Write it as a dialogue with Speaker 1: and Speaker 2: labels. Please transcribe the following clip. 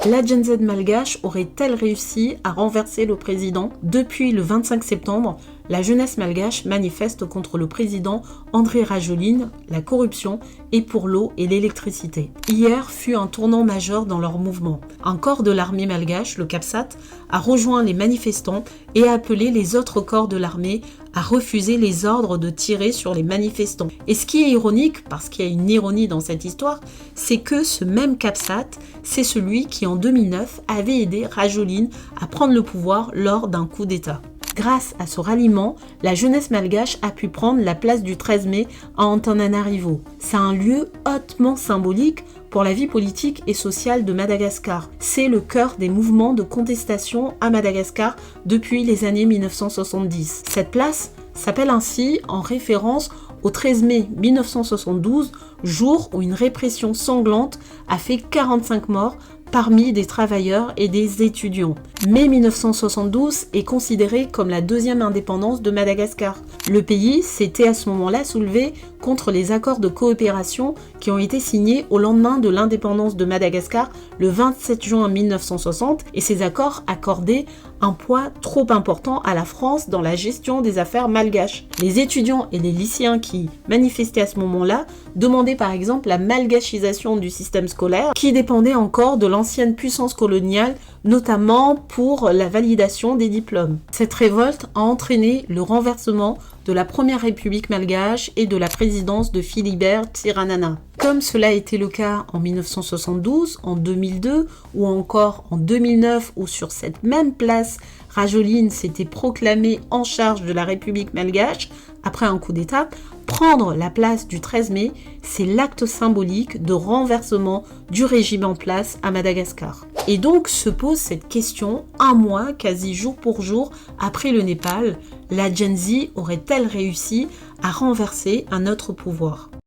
Speaker 1: La Gen Z malgache aurait-elle réussi à renverser le président? Depuis le 25 septembre, la jeunesse malgache manifeste contre le président André Rajoelina, la corruption et pour l'eau et l'électricité. Hier fut un tournant majeur dans leur mouvement. Un corps de l'armée malgache, le CAPSAT, a rejoint les manifestants et a appelé les autres corps de l'armée à refuser les ordres de tirer sur les manifestants. Et ce qui est ironique, parce qu'il y a une ironie dans cette histoire, c'est que ce même CAPSAT, c'est celui qui en 2009 avait aidé Rajoelina à prendre le pouvoir lors d'un coup d'État. Grâce à ce ralliement, la jeunesse malgache a pu prendre la place du 13 mai à Antananarivo. C'est un lieu hautement symbolique pour la vie politique et sociale de Madagascar. C'est le cœur des mouvements de contestation à Madagascar depuis les années 1970. Cette place s'appelle ainsi en référence au 13 mai 1972, jour où une répression sanglante a fait 45 morts parmi des travailleurs et des étudiants. Mai 1972 est considéré comme la deuxième indépendance de Madagascar. Le pays s'était à ce moment-là soulevé contre les accords de coopération qui ont été signés au lendemain de l'indépendance de Madagascar le 27 juin 1960 et ces accords accordaient un poids trop important à la France dans la gestion des affaires malgaches. Les étudiants et les lycéens qui manifestaient à ce moment-là demandaient par exemple la malgachisation du système scolaire qui dépendait encore de l'ancienne puissance coloniale, notamment pour la validation des diplômes. Cette révolte a entraîné le renversement de la première république malgache et de la présidence de Philibert Tsiranana. Comme cela a été le cas en 1972, en 2002 ou encore en 2009 où sur cette même place, Rajoelina s'était proclamé en charge de la République malgache après un coup d'État, prendre la place du 13 mai, c'est l'acte symbolique de renversement du régime en place à Madagascar. Et donc se pose cette question, un mois, quasi jour pour jour, après le Népal, la Gen Z aurait-elle réussi à renverser un autre pouvoir ?